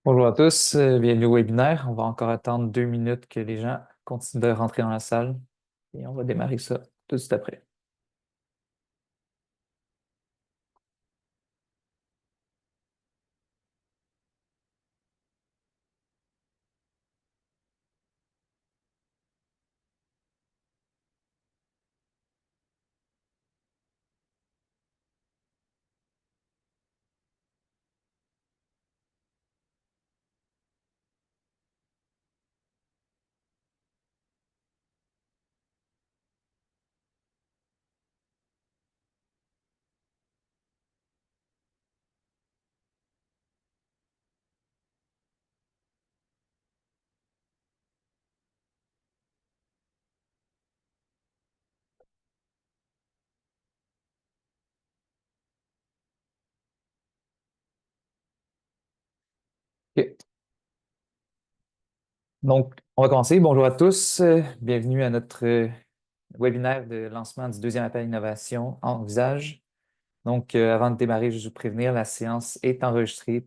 Bonjour à tous, bienvenue au webinaire. On va encore attendre 2 minutes que les gens continuent de rentrer dans la salle et on va démarrer ça tout de suite après. OK. Donc, on va commencer. Bonjour à tous, bienvenue à notre webinaire de lancement du deuxième appel innovation en visage. Donc, avant de démarrer, juste vous prévenir, la séance est enregistrée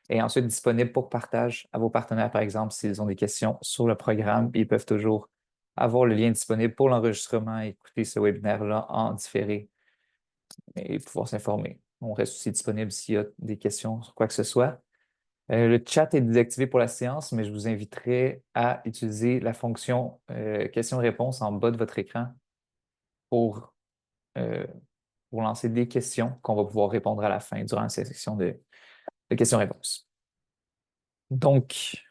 et ensuite disponible pour partage à vos partenaires, par exemple, s'ils ont des questions sur le programme. Ils peuvent toujours avoir le lien disponible pour l'enregistrement et écouter ce webinaire-là en différé et pouvoir s'informer. On reste aussi disponible s'il y a des questions sur quoi que ce soit. Le chat est désactivé pour la séance, mais je vous inviterai à utiliser la fonction questions-réponses en bas de votre écran pour, euh, pour lancer des questions qu'on va pouvoir répondre à la fin durant cette section de questions-réponses. Donc,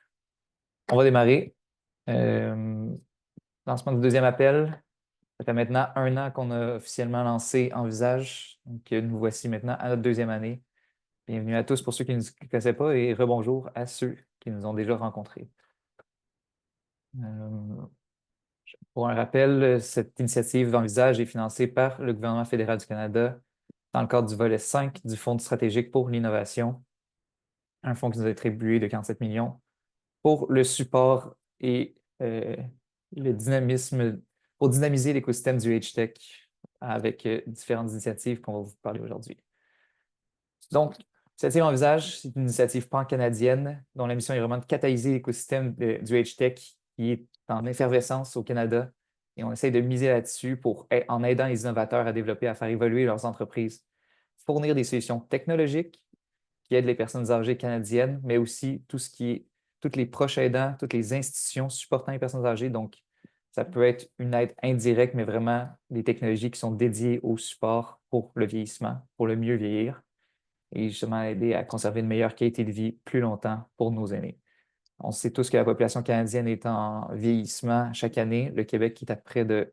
on va démarrer. Euh, Lancement du deuxième appel. Ça fait maintenant 1 an qu'on a officiellement lancé Envisage. Donc, nous voici maintenant à notre deuxième année. Bienvenue à tous pour ceux qui ne nous connaissaient pas et rebonjour à ceux qui nous ont déjà rencontrés. Euh, pour un rappel, cette initiative d'envisage est financée par le gouvernement fédéral du Canada dans le cadre du volet 5 du Fonds stratégique pour l'innovation, un fonds qui nous a été attribué de 47 millions pour le support et le dynamisme, pour dynamiser l'écosystème du H-Tech avec différentes initiatives qu'on va vous parler aujourd'hui. Donc, Initiative Envisage, c'est une initiative pan-canadienne dont la mission est vraiment de catalyser l'écosystème du H-Tech qui est en effervescence au Canada. Et on essaie de miser là-dessus en aidant les innovateurs à développer, à faire évoluer leurs entreprises, fournir des solutions technologiques qui aident les personnes âgées canadiennes, mais aussi tout ce qui est tous les proches aidants, toutes les institutions supportant les personnes âgées. Donc, ça peut être une aide indirecte, mais vraiment des technologies qui sont dédiées au support pour le vieillissement, pour le mieux vieillir et justement aider à conserver une meilleure qualité de vie plus longtemps pour nos aînés. On sait tous que la population canadienne est en vieillissement chaque année. Le Québec qui est à près de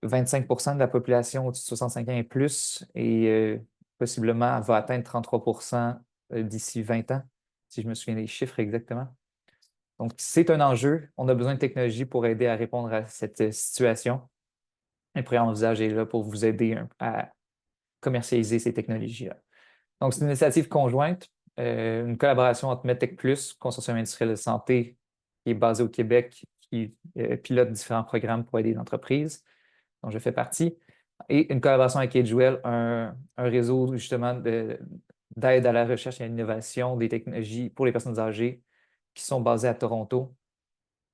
25 de la population au-dessus de 65 ans et plus et possiblement va atteindre 33 d'ici 20 ans, si je me souviens des chiffres exactement. Donc, c'est un enjeu. On a besoin de technologie pour aider à répondre à cette situation. Et Préenvisage est là pour vous aider à commercialiser ces technologies-là. Donc, c'est une initiative conjointe, une collaboration entre MedTech Plus, Consortium industriel de santé, qui est basé au Québec, qui pilote différents programmes pour aider les entreprises, dont je fais partie, et une collaboration avec Edgewell, un réseau justement d'aide à la recherche et à l'innovation des technologies pour les personnes âgées qui sont basées à Toronto.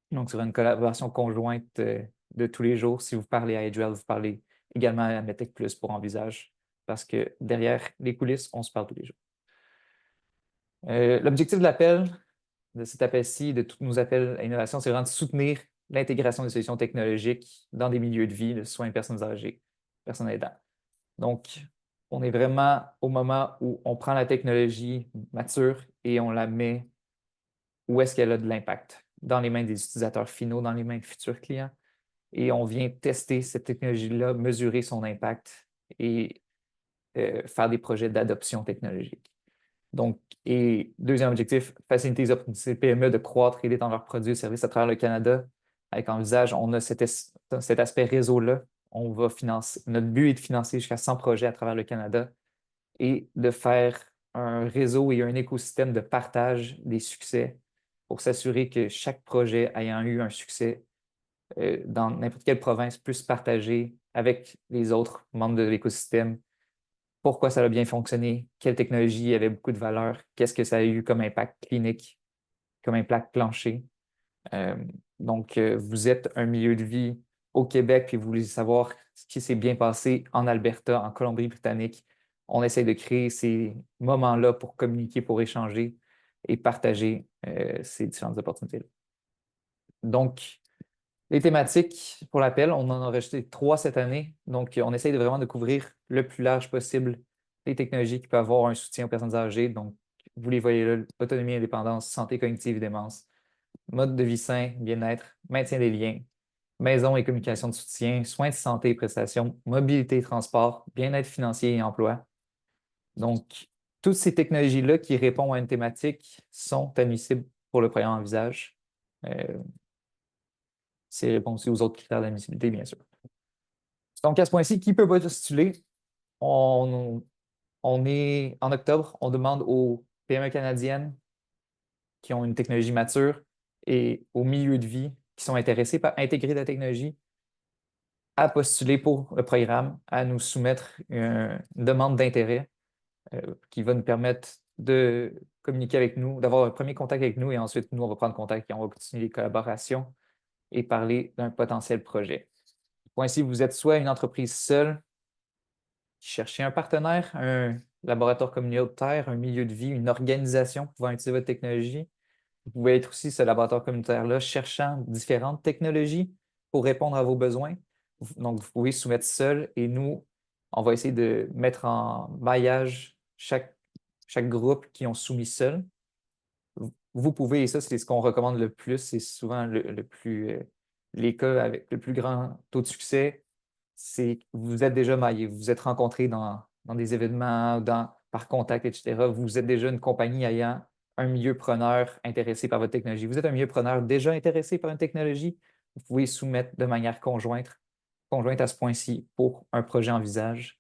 Donc, c'est une collaboration conjointe de tous les jours. Si vous parlez à Edgewell, vous parlez également à MedTech Plus pour Envisage, parce que derrière les coulisses, on se parle tous les jours. L'objectif de cet appel-ci, de tous nos appels à innovation, c'est vraiment de soutenir l'intégration des solutions technologiques dans des milieux de vie de soins de personnes âgées, personnes aidantes. Donc, on est vraiment au moment où on prend la technologie mature et on la met où est-ce qu'elle a de l'impact, dans les mains des utilisateurs finaux, dans les mains de futurs clients. Et on vient tester cette technologie-là, mesurer son impact et faire des projets d'adoption technologique. Donc, et deuxième objectif, faciliter les opportunités PME de croître et d'étendre leurs produits et services à travers le Canada. Avec Envisage, on a cet aspect réseau-là. On va financer, notre but est de financer jusqu'à 100 projets à travers le Canada et de faire un réseau et un écosystème de partage des succès pour s'assurer que chaque projet ayant eu un succès dans n'importe quelle province puisse partager avec les autres membres de l'écosystème pourquoi ça a bien fonctionné, quelle technologie avait beaucoup de valeur, qu'est-ce que ça a eu comme impact clinique, comme impact plancher. Euh, vous êtes un milieu de vie au Québec, puis vous voulez savoir ce qui s'est bien passé en Alberta, en Colombie-Britannique. On essaie de créer ces moments-là pour communiquer, pour échanger et partager ces différentes opportunités-là. Donc, les thématiques pour l'appel, on en a rajouté 3 cette année. Donc, on essaye vraiment de couvrir le plus large possible les technologies qui peuvent avoir un soutien aux personnes âgées. Donc, vous les voyez là, autonomie, indépendance, santé cognitive et démence, mode de vie sain, bien-être, maintien des liens, maison et communication de soutien, soins de santé et prestations, mobilité et transport, bien-être financier et emploi. Donc, toutes ces technologies-là qui répondent à une thématique sont admissibles pour le programme en visage. Euh, c'est répond aussi aux autres critères d'admissibilité, bien sûr. Donc, à ce point-ci, qui peut postuler? On, on est en octobre, on demande aux PME canadiennes qui ont une technologie mature et aux milieux de vie qui sont intéressés par intégrer la technologie à postuler pour le programme, à nous soumettre une demande d'intérêt qui va nous permettre de communiquer avec nous, d'avoir un premier contact avec nous et ensuite, nous, on va prendre contact et on va continuer les collaborations et parler d'un potentiel projet. Point ici, vous êtes soit une entreprise seule qui cherchez un partenaire, un laboratoire communautaire, un milieu de vie, une organisation pouvant utiliser votre technologie. Vous pouvez être aussi ce laboratoire communautaire-là cherchant différentes technologies pour répondre à vos besoins. Donc, vous pouvez soumettre seul et nous, on va essayer de mettre en maillage chaque groupe qui ont soumis seul. Vous pouvez, et ça, c'est ce qu'on recommande le plus, c'est souvent le plus, les cas avec le plus grand taux de succès, c'est que vous êtes déjà maillé, vous vous êtes rencontrés dans des événements, par contact, etc. Vous êtes déjà une compagnie ayant un milieu preneur intéressé par votre technologie. Vous êtes un milieu preneur déjà intéressé par une technologie, vous pouvez soumettre de manière conjointe à ce point-ci pour un projet en visage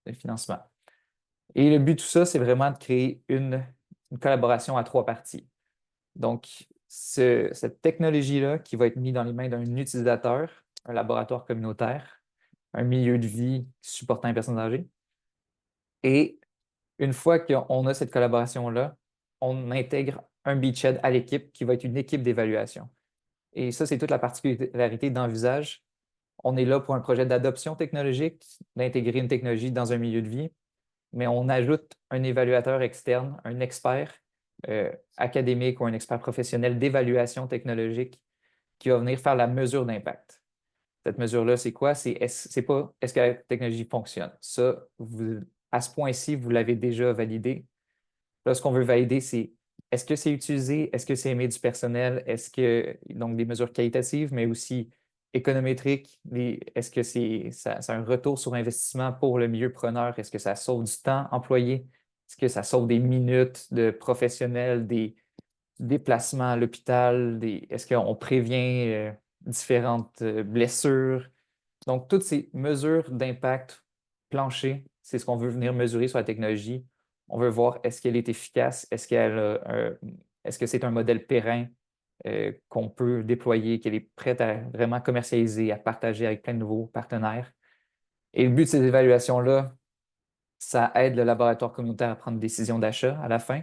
de financement. Et le but de tout ça, c'est vraiment de créer une collaboration à 3 parties. Donc, cette technologie-là qui va être mise dans les mains d'un utilisateur, un laboratoire communautaire, un milieu de vie supportant les personnes âgées. Et une fois qu'on a cette collaboration-là, on intègre un beachhead à l'équipe qui va être une équipe d'évaluation. Et ça, c'est toute la particularité d'Envisage. On est là pour un projet d'adoption technologique, d'intégrer une technologie dans un milieu de vie, mais on ajoute un évaluateur externe, un expert académique ou un expert professionnel d'évaluation technologique qui va venir faire la mesure d'impact. Cette mesure-là, c'est quoi? C'est pas est-ce que la technologie fonctionne? Ça, à ce point-ci, vous l'avez déjà validé. Là, ce qu'on veut valider, c'est est-ce que c'est utilisé? Est-ce que c'est aimé du personnel? Est-ce que, donc, des mesures qualitatives, mais aussi économétriques? Est-ce que c'est un retour sur investissement pour le milieu preneur? Est-ce que ça sauve du temps employé? Est-ce que ça sauve des minutes de professionnels, des déplacements à l'hôpital? Est-ce qu'on prévient différentes blessures? Donc, toutes ces mesures d'impact plancher, c'est ce qu'on veut venir mesurer sur la technologie. On veut voir est-ce qu'elle est efficace, est-ce que c'est un modèle pérenne qu'on peut déployer, qu'elle est prête à vraiment commercialiser, à partager avec plein de nouveaux partenaires. Et le but de ces évaluations-là, ça aide le laboratoire communautaire à prendre une décision d'achat à la fin.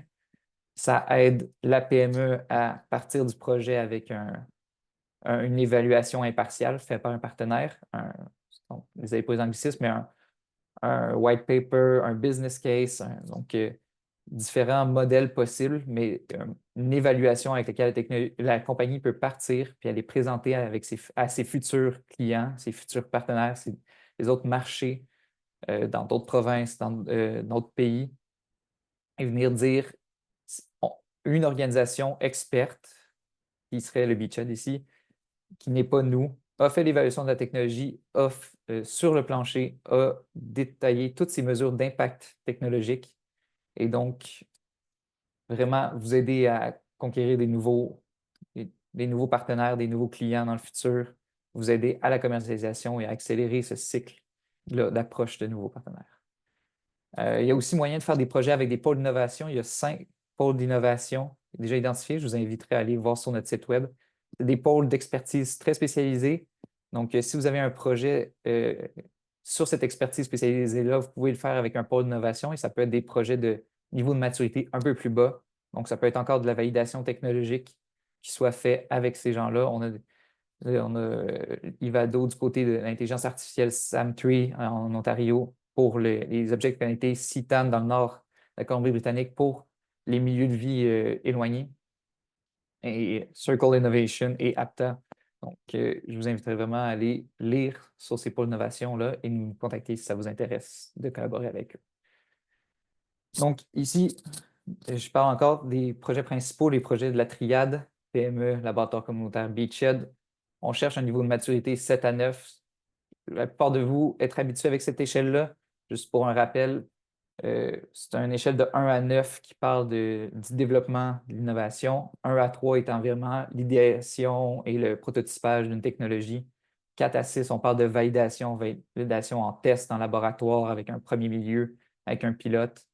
Ça aide la PME à partir du projet avec une évaluation impartiale faite par un partenaire. Vous n'avez pas les anglicismes, mais un white paper, un business case, différents modèles possibles, mais une évaluation avec laquelle la compagnie peut partir puis aller présenter à ses futurs clients, ses futurs partenaires, les autres marchés dans d'autres provinces, dans d'autres pays, et venir dire une organisation experte, qui serait le Beachhead ici, qui n'est pas nous, a fait l'évaluation de la technologie, sur le plancher, a détaillé toutes ces mesures d'impact technologique et donc vraiment vous aider à conquérir des nouveaux partenaires, des nouveaux clients dans le futur, vous aider à la commercialisation et à accélérer ce cycle d'approche de nouveaux partenaires. Il y a aussi moyen de faire des projets avec des pôles d'innovation. Il y a 5 pôles d'innovation déjà identifiés. Je vous inviterai à aller voir sur notre site web. C'est des pôles d'expertise très spécialisés. Donc, si vous avez un projet sur cette expertise spécialisée-là, vous pouvez le faire avec un pôle d'innovation et ça peut être des projets de niveau de maturité un peu plus bas. Donc, ça peut être encore de la validation technologique qui soit fait avec ces gens-là. On a Ivado du côté de l'intelligence artificielle SAM3 en Ontario pour les objets connectés, CITAN dans le nord de la Colombie-Britannique pour les milieux de vie éloignés, et Circle Innovation et APTA. Donc, je vous inviterai vraiment à aller lire sur ces pôles d'innovation-là et nous contacter si ça vous intéresse de collaborer avec eux. Donc, ici, je parle encore des projets principaux, les projets de la triade, PME, laboratoire communautaire, Beachhead. On cherche un niveau de maturité 7 à 9. La plupart de vous être habitués avec cette échelle-là. Juste pour un rappel, c'est une échelle de 1 à 9 qui parle du développement de l'innovation. 1 à 3 étant vraiment l'idéation et le prototypage d'une technologie. 4 à 6, on parle de validation en test en laboratoire avec un premier milieu, avec un pilote.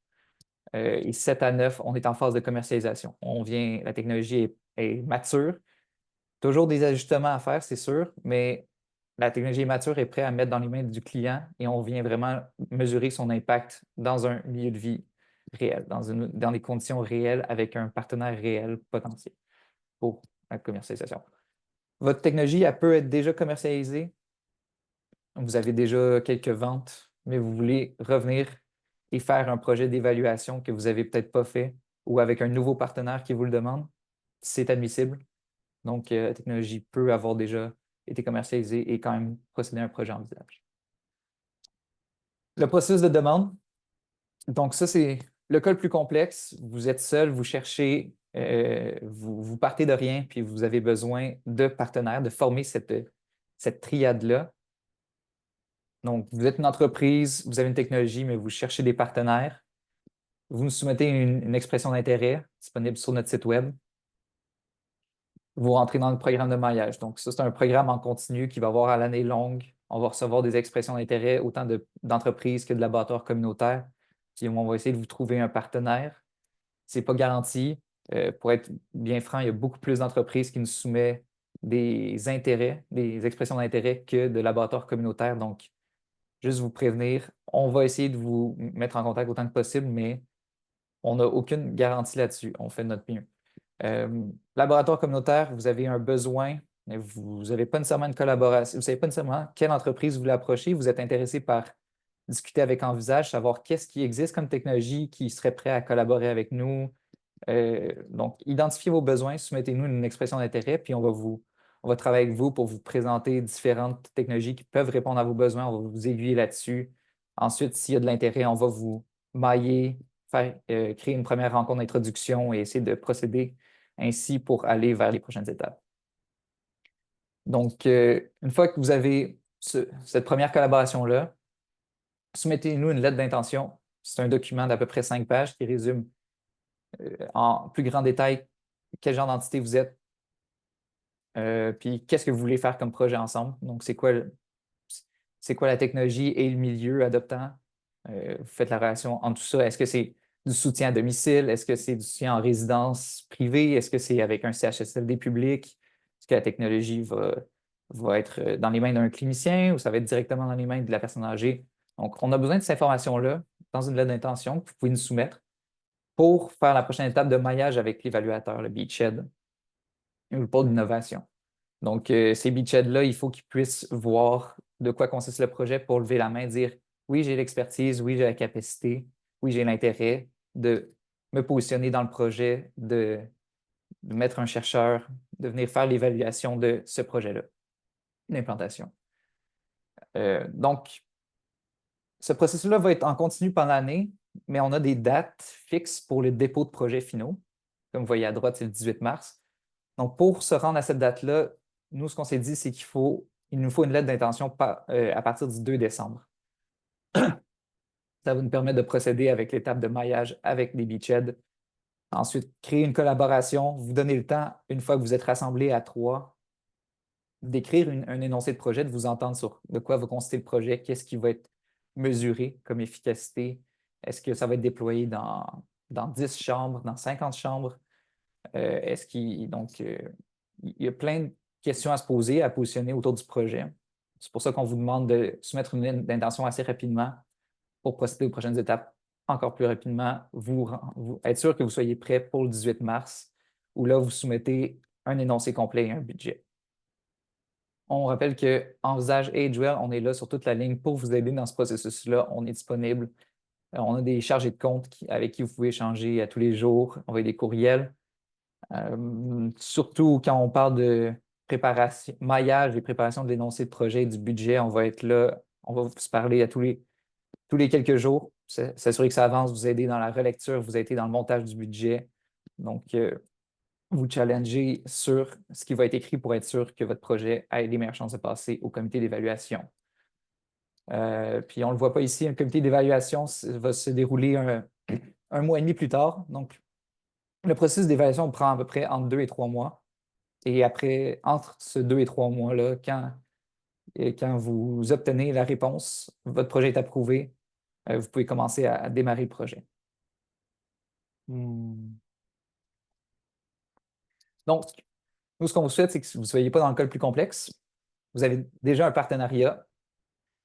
Et 7 à 9, on est en phase de commercialisation. La technologie est mature. Toujours des ajustements à faire, c'est sûr, mais la technologie est mature et prête à mettre dans les mains du client et on vient vraiment mesurer son impact dans un milieu de vie réel, dans des conditions réelles avec un partenaire réel potentiel pour la commercialisation. Votre technologie, elle peut être déjà commercialisée. Vous avez déjà quelques ventes, mais vous voulez revenir et faire un projet d'évaluation que vous n'avez peut-être pas fait ou avec un nouveau partenaire qui vous le demande, c'est admissible. Donc, la technologie peut avoir déjà été commercialisée et quand même procéder à un projet envisage. Le processus de demande. Donc, ça, c'est le cas le plus complexe. Vous êtes seul, vous cherchez, vous partez de rien, puis vous avez besoin de partenaires, de former cette triade-là. Donc, vous êtes une entreprise, vous avez une technologie, mais vous cherchez des partenaires. Vous nous soumettez une expression d'intérêt disponible sur notre site Web. Vous rentrez dans le programme de maillage. Donc, ça, c'est un programme en continu qui va avoir à l'année longue. On va recevoir des expressions d'intérêt, autant d'entreprises que de laboratoires communautaires. Puis on va essayer de vous trouver un partenaire. Ce n'est pas garanti. Pour être bien franc, il y a beaucoup plus d'entreprises qui nous soumettent des intérêts, des expressions d'intérêt que de laboratoires communautaires. Donc, juste vous prévenir, on va essayer de vous mettre en contact autant que possible, mais on n'a aucune garantie là-dessus. On fait de notre mieux. Laboratoire communautaire, vous avez un besoin, mais vous n'avez pas nécessairement une collaboration, vous ne savez pas nécessairement quelle entreprise vous voulez approcher, vous êtes intéressé par discuter avec Envisage, savoir qu'est-ce qui existe comme technologie qui serait prêt à collaborer avec nous. Donc, identifiez vos besoins, soumettez-nous une expression d'intérêt, puis on va travailler avec vous pour vous présenter différentes technologies qui peuvent répondre à vos besoins. On va vous aiguiller là-dessus. Ensuite, s'il y a de l'intérêt, on va vous mailler, créer une première rencontre d'introduction et essayer de procéder ainsi pour aller vers les prochaines étapes. Donc, une fois que vous avez cette première collaboration-là, soumettez-nous une lettre d'intention. C'est un document d'à peu près 5 pages qui résume en plus grand détail quel genre d'entité vous êtes, puis qu'est-ce que vous voulez faire comme projet ensemble. Donc, c'est quoi la technologie et le milieu adoptant. Vous faites la relation entre tout ça. Est-ce que c'est du soutien à domicile? Est-ce que c'est du soutien en résidence privée? Est-ce que c'est avec un CHSLD public? Est-ce que la technologie va être dans les mains d'un clinicien ou ça va être directement dans les mains de la personne âgée? Donc, on a besoin de cette information-là dans une lettre d'intention que vous pouvez nous soumettre pour faire la prochaine étape de maillage avec l'évaluateur, le Beachhead, ou le pôle d'innovation. Donc, ces beachheads-là, il faut qu'ils puissent voir de quoi consiste le projet pour lever la main, dire oui, j'ai l'expertise, oui, j'ai la capacité, oui, j'ai l'intérêt de me positionner dans le projet, de mettre un chercheur, de venir faire l'évaluation de ce projet-là, l'implantation. Donc, ce processus-là va être en continu pendant l'année, mais on a des dates fixes pour le dépôt de projets finaux. Comme vous voyez à droite, c'est le 18 mars. Donc, pour se rendre à cette date-là, nous, ce qu'on s'est dit, c'est qu'il nous faut une lettre d'intention à partir du 2 décembre. Ça va nous permettre de procéder avec l'étape de maillage avec des beachheads. Ensuite, créer une collaboration, vous donner le temps, une fois que vous êtes rassemblés à 3, d'écrire un énoncé de projet, de vous entendre sur de quoi va consister le projet, qu'est-ce qui va être mesuré comme efficacité, est-ce que ça va être déployé dans 10 chambres, dans 50 chambres, donc, il y a plein de questions à se poser, à positionner autour du projet. C'est pour ça qu'on vous demande de soumettre une lettre d'intention assez rapidement pour procéder aux prochaines étapes encore plus rapidement, être sûr que vous soyez prêt pour le 18 mars, où là, vous soumettez un énoncé complet et un budget. On rappelle qu'Envisage et Agewell, on est là sur toute la ligne pour vous aider dans ce processus-là. On est disponible. On a des chargés de compte avec qui vous pouvez échanger à tous les jours, envoyer des courriels. Surtout quand on parle de préparation, maillage et préparation de l'énoncé de projet et du budget, on va être là, on va se parler à tous les quelques jours, s'assurer que ça avance, vous aider dans la relecture, vous aider dans le montage du budget. Donc, vous challenger sur ce qui va être écrit pour être sûr que votre projet ait les meilleures chances de passer au comité d'évaluation. Puis on ne le voit pas ici, un comité d'évaluation va se dérouler un mois et demi plus tard. Donc, le processus d'évaluation prend à peu près entre 2 et 3 mois. Et après, entre ce 2 et 3 mois-là, quand vous obtenez la réponse, votre projet est approuvé, vous pouvez commencer à démarrer le projet. Donc, nous, ce qu'on vous souhaite, c'est que vous ne soyez pas dans le cas le plus complexe. Vous avez déjà un partenariat.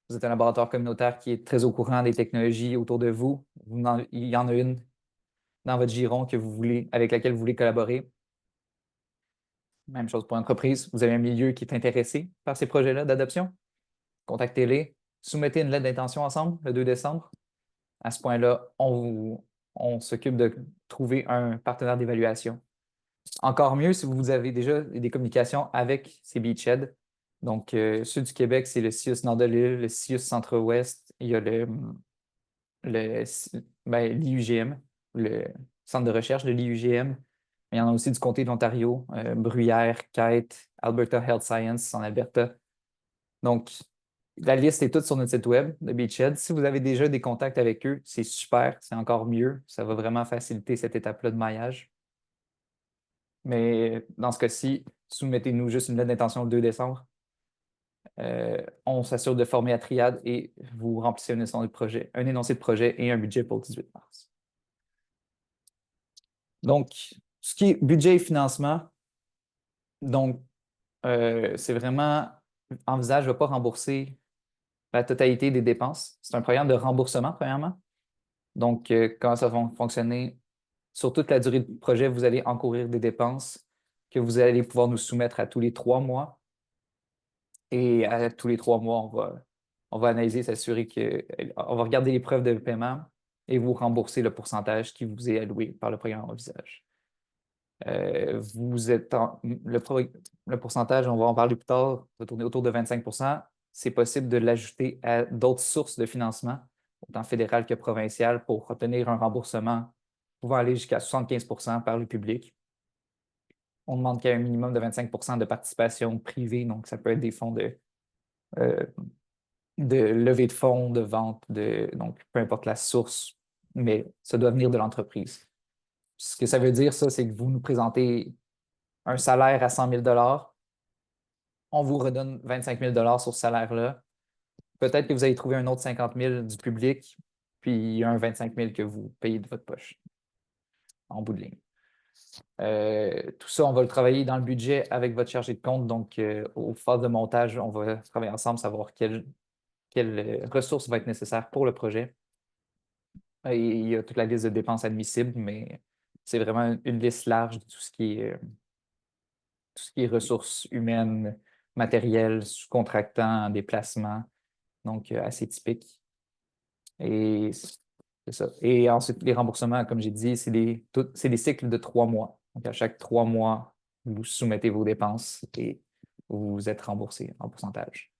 Vous êtes un laboratoire communautaire qui est très au courant des technologies autour de vous. Il y en a une dans votre giron avec laquelle vous voulez collaborer. Même chose pour l'entreprise. Vous avez un milieu qui est intéressé par ces projets-là d'adoption. Contactez-les. Soumettez une lettre d'intention ensemble le 2 décembre. À ce point-là, on s'occupe de trouver un partenaire d'évaluation. Encore mieux si vous avez déjà des communications avec ces beachheads. Donc, Sud du Québec, c'est le CIUS Nord de l'île, le CIUS Centre-Ouest, il y a l'IUGM, le centre de recherche de l'IUGM. Il y en a aussi du comté de l'Ontario, Bruyère, Kite, Alberta Health Science en Alberta. Donc, la liste est toute sur notre site web de Beachhead. Si vous avez déjà des contacts avec eux, c'est super, c'est encore mieux. Ça va vraiment faciliter cette étape-là de maillage. Mais dans ce cas-ci, soumettez-nous juste une lettre d'intention le 2 décembre. On s'assure de former à triade et vous remplissez un énoncé de projet et un budget pour le 18 mars. Donc, ce qui est budget et financement, donc, c'est vraiment, Envisage ne va pas rembourser la totalité des dépenses. C'est un programme de remboursement, premièrement. Donc, comment ça va fonctionner? Sur toute la durée du projet, vous allez encourir des dépenses que vous allez pouvoir nous soumettre à tous les 3 mois. Et à tous les 3 mois, on va analyser, s'assurer on va regarder les preuves de paiement et vous rembourser le pourcentage qui vous est alloué par le programme Envisage. Le pourcentage, on va en parler plus tard, va tourner autour de 25 %. C'est possible de l'ajouter à d'autres sources de financement, autant fédéral que provincial, pour obtenir un remboursement pouvant aller jusqu'à 75 % par le public. On demande qu'il y ait un minimum de 25 % de participation privée, donc ça peut être des fonds euh, de levée de fonds, de vente, donc peu importe la source, mais ça doit venir de l'entreprise. Ce que ça veut dire, ça, c'est que vous nous présentez un salaire à 100 000 $, on vous redonne 25 000 $ sur ce salaire-là. Peut-être que vous allez trouver un autre 50 000 du public, puis un 25 000 que vous payez de votre poche, en bout de ligne. Tout ça, on va le travailler dans le budget avec votre chargé de compte. Donc, au phase de montage, on va travailler ensemble, savoir quelle ressource va être nécessaire pour le projet. Et il y a toute la liste de dépenses admissibles, mais c'est vraiment une liste large de tout ce qui est ressources humaines, matérielles, sous-contractants, déplacements, donc assez typique. Et c'est ça. Et ensuite, les remboursements, comme j'ai dit, c'est des cycles de 3 mois. Donc, à chaque 3 mois, vous soumettez vos dépenses et vous êtes remboursé en pourcentage.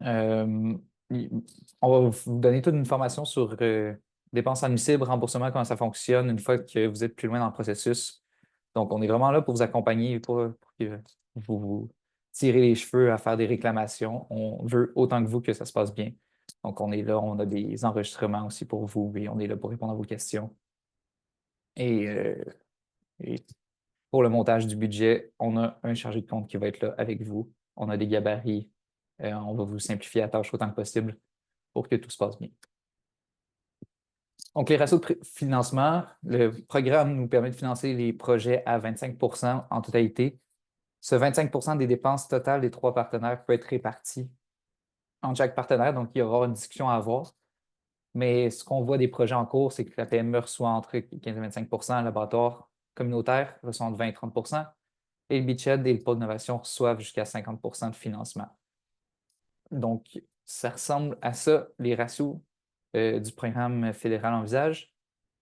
On va vous donner toute une formation sur dépenses admissibles, remboursement, comment ça fonctionne une fois que vous êtes plus loin dans le processus. Donc, on est vraiment là pour vous accompagner, pour que vous tirez les cheveux à faire des réclamations. On veut autant que vous que ça se passe bien. Donc, on est là, on a des enregistrements aussi pour vous et on est là pour répondre à vos questions. Et pour le montage du budget, on a un chargé de compte qui va être là avec vous. On a des gabarits. On va vous simplifier la tâche autant que possible pour que tout se passe bien. Donc, les ratios de financement, le programme nous permet de financer les projets à 25 % en totalité. Ce 25% des dépenses totales des 3 partenaires peut être réparti entre chaque partenaire, donc il y aura une discussion à avoir. Mais ce qu'on voit des projets en cours, c'est que la PME reçoit entre 15 et 25 le laboratoire communautaire reçoit entre 20 et 30 et le Beachhead et le pôle d'innovation reçoivent jusqu'à 50 de financement. Donc, ça ressemble à ça, les ratios du programme fédéral Envisage.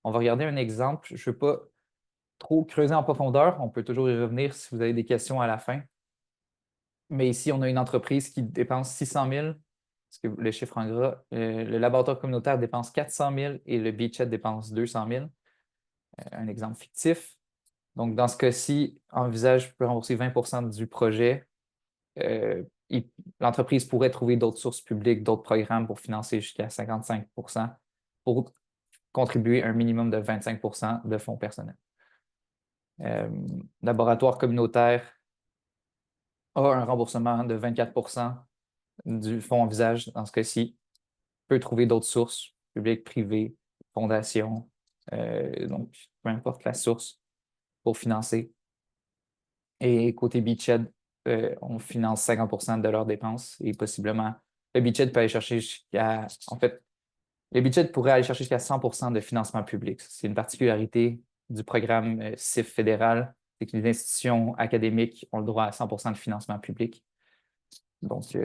On va regarder un exemple. Je ne veux pas trop creuser en profondeur. On peut toujours y revenir si vous avez des questions à la fin. Mais ici, on a une entreprise qui dépense 600 000, parce que le chiffre en gras, le laboratoire communautaire dépense 400 000 et le Beachhead dépense 200 000. Un exemple fictif. Donc, dans ce cas-ci, Envisage peut rembourser 20 du projet. Euh, L'entreprise pourrait trouver d'autres sources publiques, d'autres programmes pour financer jusqu'à 55 pour contribuer un minimum de 25 de fonds personnels. Laboratoire communautaire a un remboursement de 24 du fonds Envisage dans ce cas-ci, peut trouver d'autres sources publiques, privées, fondations, donc peu importe la source pour financer. Et côté Beachhead, on finance 50 de leurs dépenses et possiblement, le Beachhead peut aller chercher jusqu'à, en fait, le Beachhead pourrait aller chercher jusqu'à 100 de financement public. C'est une particularité du programme CIF fédéral, c'est que les institutions académiques ont le droit à 100 de financement public. Donc,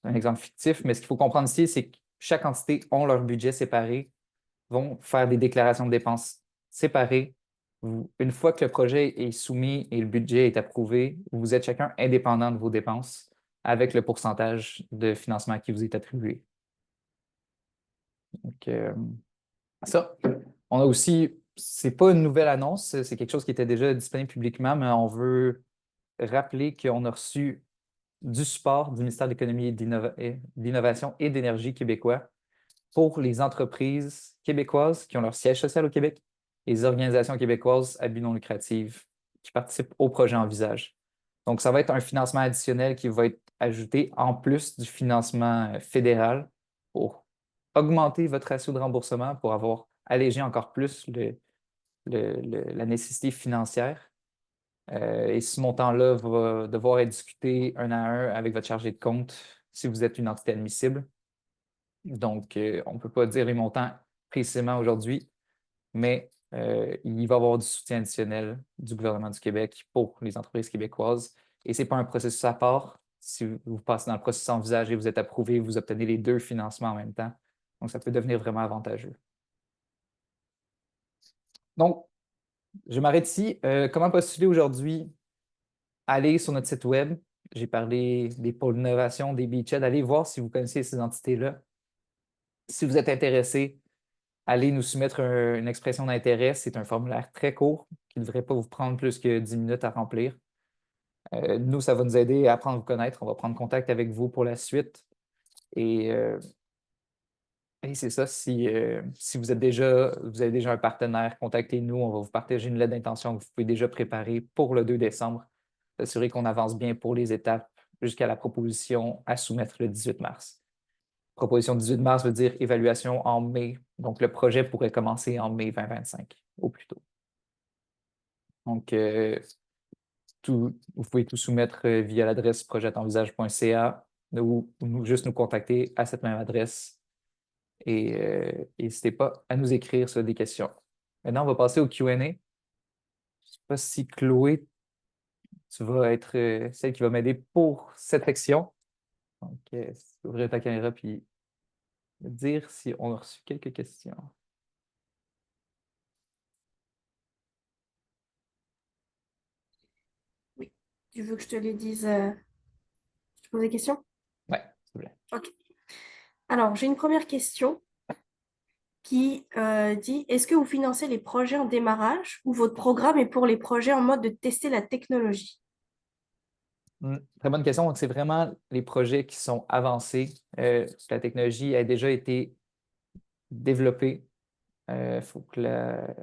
un exemple fictif, mais ce qu'il faut comprendre ici, c'est que chaque entité a leur budget séparé, vont faire des déclarations de dépenses séparées. Une fois que le projet est soumis et le budget est approuvé, vous êtes chacun indépendant de vos dépenses avec le pourcentage de financement qui vous est attribué. Donc, ça. On a aussi, c'est pas une nouvelle annonce, c'est quelque chose qui était déjà disponible publiquement, mais on veut rappeler qu'on a reçu du support du ministère de l'Économie et de l'Innovation et d'Énergie québécois pour les entreprises québécoises qui ont leur siège social au Québec et les organisations québécoises à but non lucratif qui participent au projet Envisage. Donc, ça va être un financement additionnel qui va être ajouté en plus du financement fédéral pour augmenter votre ratio de remboursement pour avoir allégé encore plus la nécessité financière. Et ce montant-là va devoir être discuté un à un avec votre chargé de compte si vous êtes une entité admissible. Donc, on ne peut pas dire les montants précisément aujourd'hui, mais il va y avoir du soutien additionnel du gouvernement du Québec pour les entreprises québécoises. Et ce n'est pas un processus à part. Si vous passez dans le processus envisagé, vous êtes approuvé, vous obtenez les deux financements en même temps. Donc, ça peut devenir vraiment avantageux. Donc, je m'arrête ici. Comment postuler aujourd'hui? Allez sur notre site web. J'ai parlé des pôles d'innovation, des beachheads. Allez voir si vous connaissez ces entités-là. Si vous êtes intéressé, allez nous soumettre une expression d'intérêt. C'est un formulaire très court qui ne devrait pas vous prendre plus que 10 minutes à remplir. Nous, ça va nous aider à apprendre à vous connaître. On va prendre contact avec vous pour la suite. Et, c'est ça, si vous avez déjà un partenaire, contactez-nous. On va vous partager une lettre d'intention que vous pouvez déjà préparer pour le 2 décembre. S'assurer qu'on avance bien pour les étapes jusqu'à la proposition à soumettre le 18 mars. Proposition 18 mars veut dire évaluation en mai. Donc, le projet pourrait commencer en mai 2025, au plus tôt. Donc, vous pouvez tout soumettre via l'adresse projetenvisage.ca ou juste nous contacter à cette même adresse. Et n'hésitez pas à nous écrire sur des questions. Maintenant, on va passer au Q&A. Je ne sais pas si Chloé, tu vas être celle qui va m'aider pour cette section. Donc, ouvrir ta caméra puis dire si on a reçu quelques questions. Oui. Tu veux que je te les dise, je te pose des questions? Oui, s'il vous plaît. Ok. Alors, j'ai une première question qui dit, est-ce que vous financez les projets en démarrage ou votre programme est pour les projets en mode de tester la technologie? Très bonne question. Donc, c'est vraiment les projets qui sont avancés. La technologie a déjà été développée. Il faut que la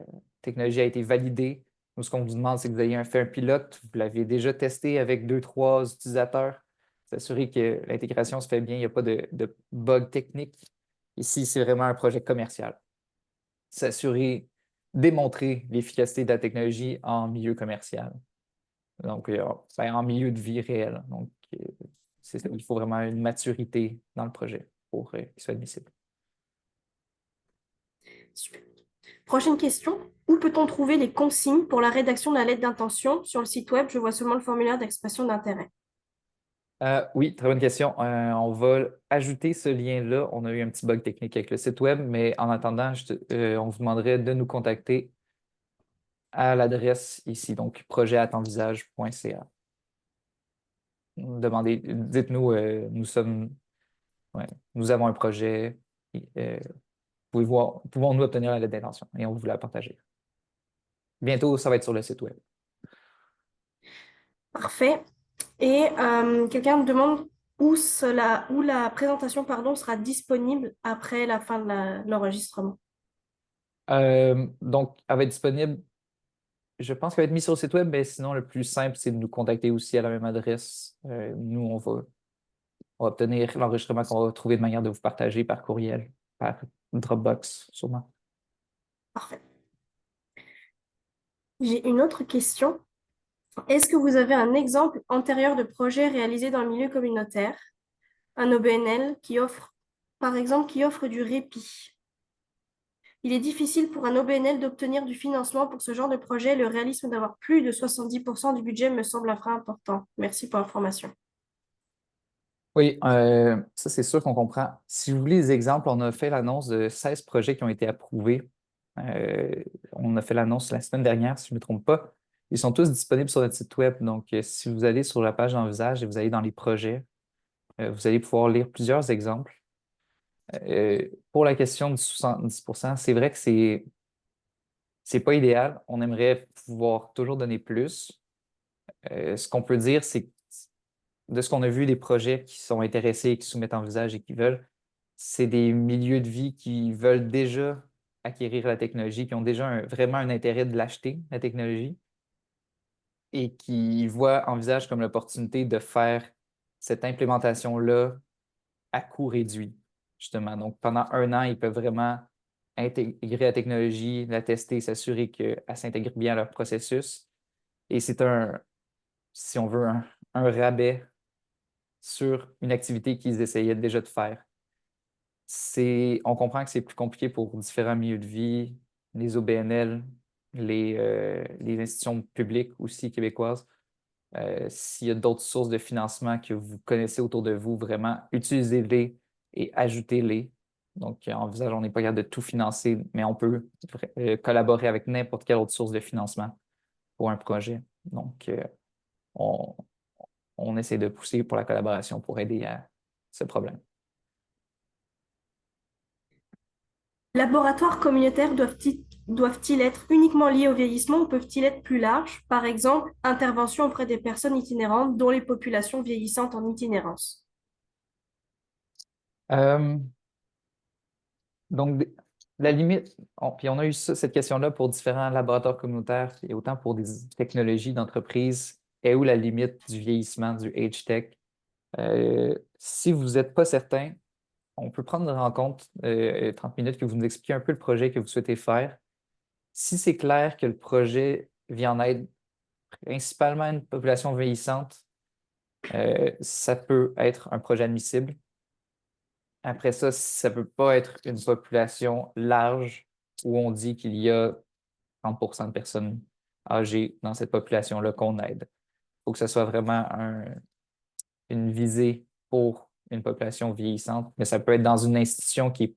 technologie ait été validée. Nous, ce qu'on vous demande, c'est que vous ayez fait un pilote, vous l'avez déjà testé avec 2, 3 utilisateurs, s'assurer que l'intégration se fait bien, il n'y a pas de bug technique. Ici, c'est vraiment un projet commercial. S'assurer, démontrer l'efficacité de la technologie en milieu commercial. Donc, ben, en milieu de vie réel. Donc, il faut vraiment une maturité dans le projet pour qu'il soit admissible. Super. Prochaine question. Où peut-on trouver les consignes pour la rédaction de la lettre d'intention? Sur le site web, je vois seulement le formulaire d'expression d'intérêt. Oui, très bonne question. On va ajouter ce lien-là. On a eu un petit bug technique avec le site web, mais en attendant, on vous demanderait de nous contacter à l'adresse ici, donc projet@envisage.ca. Dites-nous, ouais, nous avons un projet. euh, pouvons-nous obtenir la lettre d'intention et on vous la partager. Bientôt, ça va être sur le site web. Parfait. Et quelqu'un me demande où la présentation pardon, sera disponible après la fin de l'enregistrement. Donc, elle va être disponible. Je pense qu'elle va être mise sur le site web, mais sinon, le plus simple, c'est de nous contacter aussi à la même adresse. Nous, on va obtenir l'enregistrement qu'on va trouver de manière de vous partager par courriel, par Dropbox, sûrement. Parfait. J'ai une autre question. Est-ce que vous avez un exemple antérieur de projet réalisé dans le milieu communautaire, un OBNL par exemple, qui offre du répit? Il est difficile pour un OBNL d'obtenir du financement pour ce genre de projet. Le réalisme d'avoir plus de 70% du budget me semble un frein important. Merci pour l'information. Oui, ça, c'est sûr qu'on comprend. Si vous voulez des exemples, on a fait l'annonce de 16 projets qui ont été approuvés. Euh, on a fait l'annonce la semaine dernière, si je ne me trompe pas. Ils sont tous disponibles sur notre site web. Donc, si vous allez sur la page d'Envisage et vous allez dans les projets, vous allez pouvoir lire plusieurs exemples. Pour la question du 70%, c'est vrai que c'est pas idéal. On aimerait pouvoir toujours donner plus. Ce qu'on peut dire, c'est que de ce qu'on a vu des projets qui sont intéressés, qui soumettent Envisage et qui veulent, c'est des milieux de vie qui veulent déjà acquérir la technologie, qui ont déjà vraiment un intérêt de l'acheter, la technologie, et qui voient Envisage comme l'opportunité de faire cette implémentation-là à coût réduit, justement. Donc, pendant un an, ils peuvent vraiment intégrer la technologie, la tester, s'assurer qu'elle s'intègre bien à leur processus. Et c'est si on veut, un rabais sur une activité qu'ils essayaient déjà de faire. On comprend que c'est plus compliqué pour différents milieux de vie, les OBNL, les institutions publiques aussi québécoises. S'il y a d'autres sources de financement que vous connaissez autour de vous, vraiment, utilisez-les et ajoutez-les. Donc, Envisage, on n'est pas capable de tout financer, mais on peut collaborer avec n'importe quelle autre source de financement pour un projet. Donc, on, on essaie de pousser pour la collaboration pour aider à ce problème. Laboratoires communautaires doivent-ils être uniquement liés au vieillissement ou peuvent-ils être plus larges? Par exemple, intervention auprès des personnes itinérantes dont les populations vieillissantes en itinérance. Euh, donc, la limite, puis on a eu cette question-là pour différents laboratoires communautaires et autant pour des technologies d'entreprise, est où la limite du vieillissement, du age tech? Si vous n'êtes pas certain, on peut prendre en compte 30 minutes que vous nous expliquez un peu le projet que vous souhaitez faire. Si c'est clair que le projet vient en aide principalement à une population vieillissante, ça peut être un projet admissible. Après ça, ça ne peut pas être une population large où on dit qu'il y a 30% de personnes âgées dans cette population-là qu'on aide. Il faut que ce soit vraiment une visée pour une population vieillissante, mais ça peut être dans une institution qui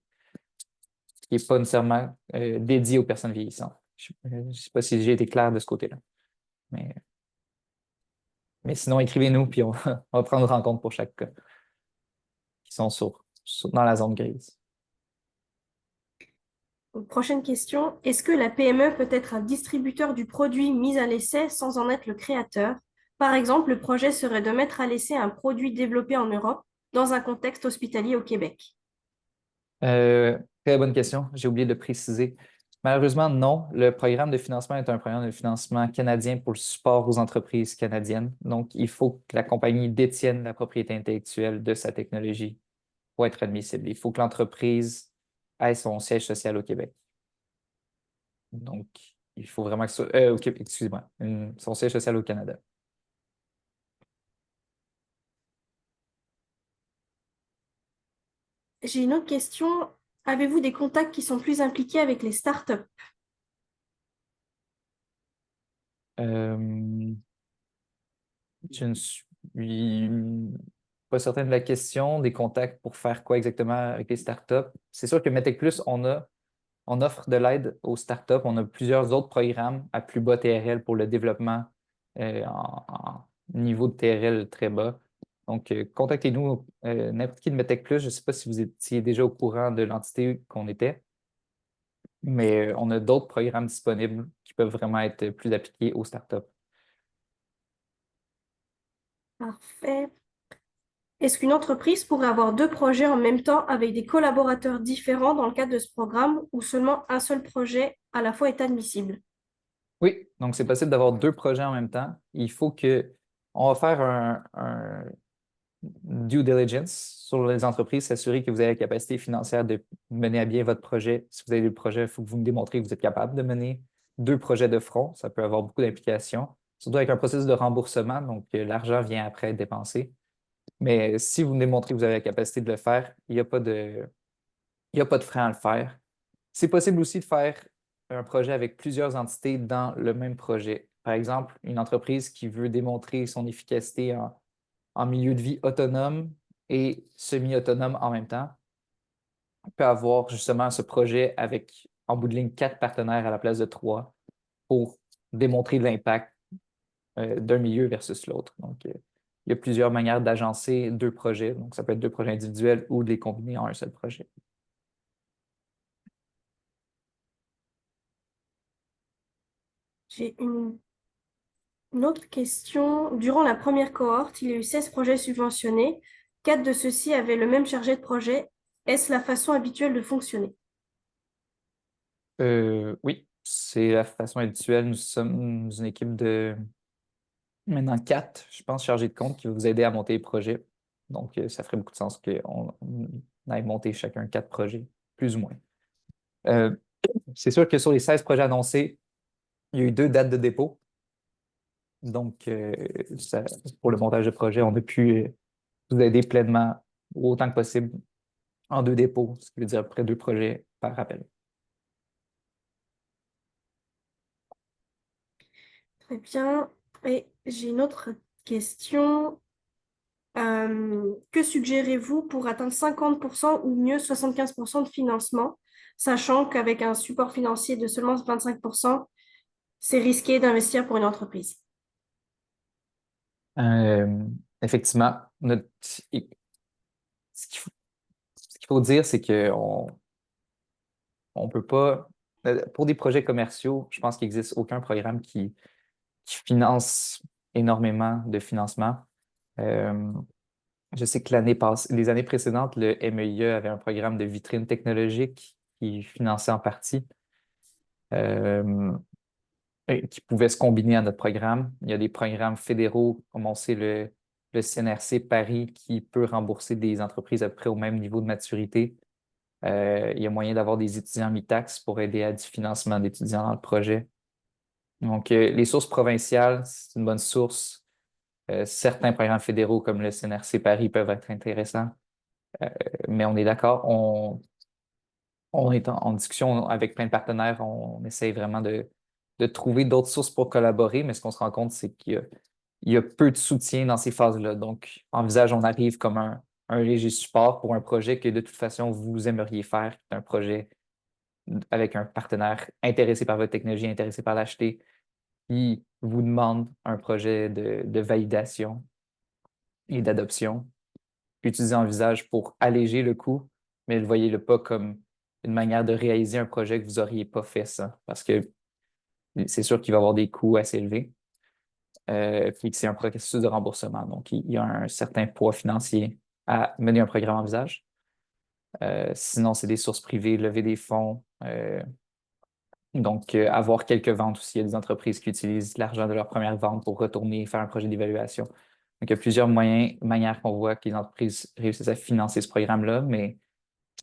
est pas nécessairement dédiée aux personnes vieillissantes. Je ne sais pas si j'ai été clair de ce côté-là. Mais, mais sinon, écrivez-nous, puis on va prendre en compte pour chaque cas qui sont dans la zone grise. Donc, prochaine question. Est-ce que la PME peut être un distributeur du produit mis à l'essai sans en être le créateur? Par exemple, le projet serait de mettre à l'essai un produit développé en Europe dans un contexte hospitalier au Québec. Euh, Très bonne question. J'ai oublié de préciser. Malheureusement, non. Le programme de financement est un programme de financement canadien pour le support aux entreprises canadiennes. Donc, il faut que la compagnie détienne la propriété intellectuelle de sa technologie pour être admissible. Il faut que l'entreprise ait son siège social au Québec. Donc, il faut vraiment que ce soit, au Québec, excusez-moi, son siège social au Canada. J'ai une autre question. Avez-vous des contacts qui sont plus impliqués avec les startups? Euh, je ne suis pas certain de la question. Des contacts pour faire quoi exactement avec les startups? C'est sûr que Medtech Plus, on offre de l'aide aux startups. On a plusieurs autres programmes à plus bas TRL pour le développement en niveau de TRL très bas. Donc, contactez-nous, n'importe qui de Medtech Plus. Je ne sais pas si vous étiez déjà au courant de l'entité qu'on était, mais on a d'autres programmes disponibles qui peuvent vraiment être plus appliqués aux startups. Parfait. Est-ce qu'une entreprise pourrait avoir deux projets en même temps avec des collaborateurs différents dans le cadre de ce programme ou seulement un seul projet à la fois est admissible? Oui, donc c'est possible d'avoir deux projets en même temps. Il faut que on va faire un due diligence sur les entreprises, s'assurer que vous avez la capacité financière de mener à bien votre projet. Si vous avez le projet, il faut que vous me démontrez que vous êtes capable de mener deux projets de front. Ça peut avoir beaucoup d'implications, surtout avec un processus de remboursement, donc l'argent vient après être dépensé. Mais si vous me démontrez que vous avez la capacité de le faire, il n'y a pas de frein à le faire. C'est possible aussi de faire un projet avec plusieurs entités dans le même projet. Par exemple, une entreprise qui veut démontrer son efficacité en milieu de vie autonome et semi-autonome en même temps peut avoir justement ce projet avec, en bout de ligne, quatre partenaires à la place de trois pour démontrer l'impact d'un milieu versus l'autre. Donc, il y a plusieurs manières d'agencer deux projets. Donc, ça peut être deux projets individuels ou de les combiner en un seul projet. J'ai une autre question. Durant la première cohorte, il y a eu 16 projets subventionnés. 4 de ceux-ci avaient le même chargé de projet. Est-ce la façon habituelle de fonctionner? Oui, c'est la façon habituelle. Nous sommes une équipe de maintenant quatre, je pense, chargés de compte qui va vous aider à monter les projets. Donc, ça ferait beaucoup de sens qu'on aille monter chacun quatre projets, plus ou moins. Euh, c'est sûr que sur les 16 projets annoncés, il y a eu deux dates de dépôt. Donc, pour le montage de projet, on a pu vous aider pleinement autant que possible en deux dépôts, ce qui veut dire à peu près deux projets par appel. Très bien. Et j'ai une autre question. Que suggérez-vous pour atteindre 50% ou mieux 75% de financement, sachant qu'avec un support financier de seulement 25%, c'est risqué d'investir pour une entreprise? Euh, Effectivement, ce qu'il faut dire, c'est qu'on on peut pas. Pour des projets commerciaux, je pense qu'il n'existe aucun programme qui finance énormément de financement. Euh, je sais que l'année passée, les années précédentes, le MEIE avait un programme de vitrine technologique qui finançait en partie, euh, et qui pouvait se combiner à notre programme. Il y a des programmes fédéraux, comme on sait le CNRC Paris, qui peut rembourser des entreprises à peu près au même niveau de maturité. Il y a moyen d'avoir des étudiants mi-taxes pour aider à du financement d'étudiants dans le projet. Donc, les sources provinciales, c'est une bonne source. Certains programmes fédéraux comme le CNRC Paris peuvent être intéressants. Mais on est d'accord, on est en discussion avec plein de partenaires, on essaye vraiment de trouver d'autres sources pour collaborer, mais ce qu'on se rend compte, c'est qu'il y a peu de soutien dans ces phases-là. Donc, envisage, on arrive comme un léger support pour un projet que de toute façon, vous aimeriez faire, qui est un projet avec un partenaire intéressé par votre technologie, intéressé par l'acheter, qui vous demande un projet de validation et d'adoption. Utilisez Envisage pour alléger le coût, mais ne voyez-le pas comme une manière de réaliser un projet que vous n'auriez pas fait ça, parce que c'est sûr qu'il va y avoir des coûts assez élevés, puis que c'est un processus de remboursement. Donc, il y a un certain poids financier à mener un programme Envisage. Sinon, c'est des sources privées, lever des fonds. Donc, avoir quelques ventes aussi. Il y a des entreprises qui utilisent l'argent de leur première vente pour retourner faire un projet d'évaluation. Donc, il y a plusieurs manières qu'on voit que les entreprises réussissent à financer ce programme-là, mais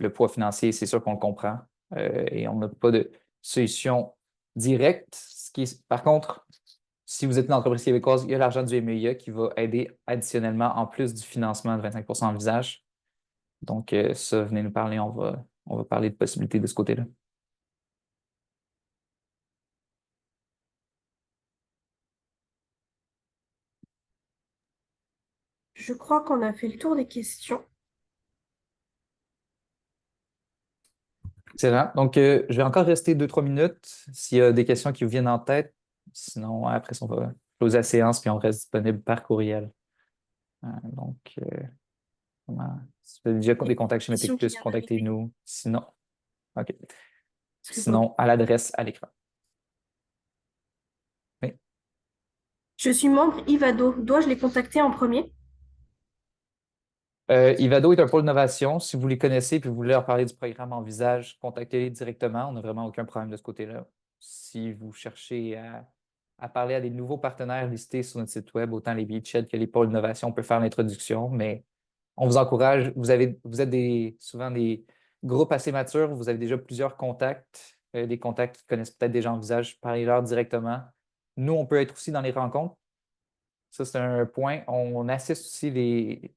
le poids financier, c'est sûr qu'on le comprend. Et on n'a pas de solution directe. Par contre, si vous êtes une entreprise québécoise, il y a l'argent du MEIA qui va aider additionnellement, en plus du financement de 25% en visage. Donc, ça, venez nous parler, on va parler de possibilités de ce côté-là. Je crois qu'on a fait le tour des questions. Excellent. Donc, je vais encore rester 2-3 minutes s'il y a des questions qui vous viennent en tête. Sinon, après ça, on va closer la séance puis on reste disponible par courriel. Donc, si vous avez déjà Il y a des une contacts chez question qui Métecplus, vient d'arriver. contactez-nous. Sinon, OK. Excuse-moi. Sinon, à l'adresse à l'écran. Oui. Je suis membre Ivado. Dois-je les contacter en premier? Ivado est un pôle d'innovation. Si vous les connaissez et que vous voulez leur parler du programme Envisage, contactez-les directement. On n'a vraiment aucun problème de ce côté-là. Si vous cherchez à parler à des nouveaux partenaires listés sur notre site web, autant les beachheads que les pôles d'innovation, on peut faire l'introduction, mais on vous encourage. Vous êtes souvent des groupes assez matures, vous avez déjà plusieurs contacts, des contacts qui connaissent peut-être déjà Envisage, parlez-leur directement. Nous, on peut être aussi dans les rencontres. Ça, c'est un point. On assiste aussi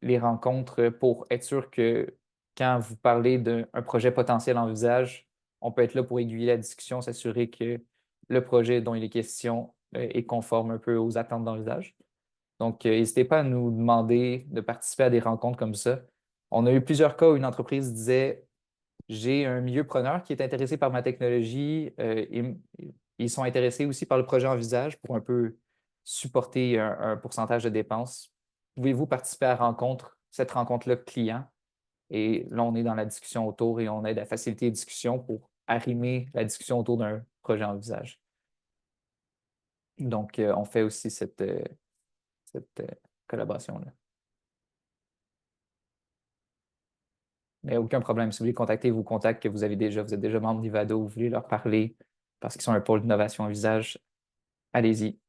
les rencontres pour être sûr que quand vous parlez d'un projet potentiel en usage, on peut être là pour aiguiller la discussion, s'assurer que le projet dont il est question est conforme un peu aux attentes d'envisage. Donc, n'hésitez pas à nous demander de participer à des rencontres comme ça. On a eu plusieurs cas où une entreprise disait j'ai un milieu preneur qui est intéressé par ma technologie. Et ils sont intéressés aussi par le projet Envisage pour un peu supporter un pourcentage de dépenses. Pouvez-vous participer à cette rencontre-là client? Et là, on est dans la discussion autour et on aide à faciliter les discussions pour arrimer la discussion autour d'un projet Envisage. Donc, on fait aussi cette collaboration-là. Mais aucun problème. Si vous voulez contacter vos contacts que vous êtes déjà membre d'Ivado, vous voulez leur parler parce qu'ils sont un pôle d'innovation à usage, allez-y.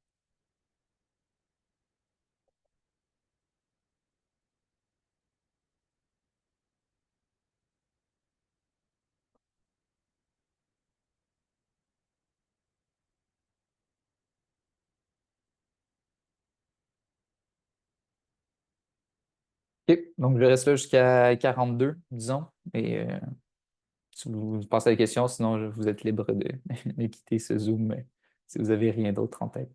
OK. Donc, je reste là jusqu'à 42, disons. Et si vous pensez à des questions, sinon, vous êtes libre de quitter ce Zoom si vous n'avez rien d'autre en tête.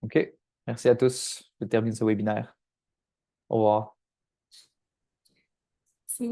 OK. Merci à tous. Je termine ce webinaire. Au revoir. Si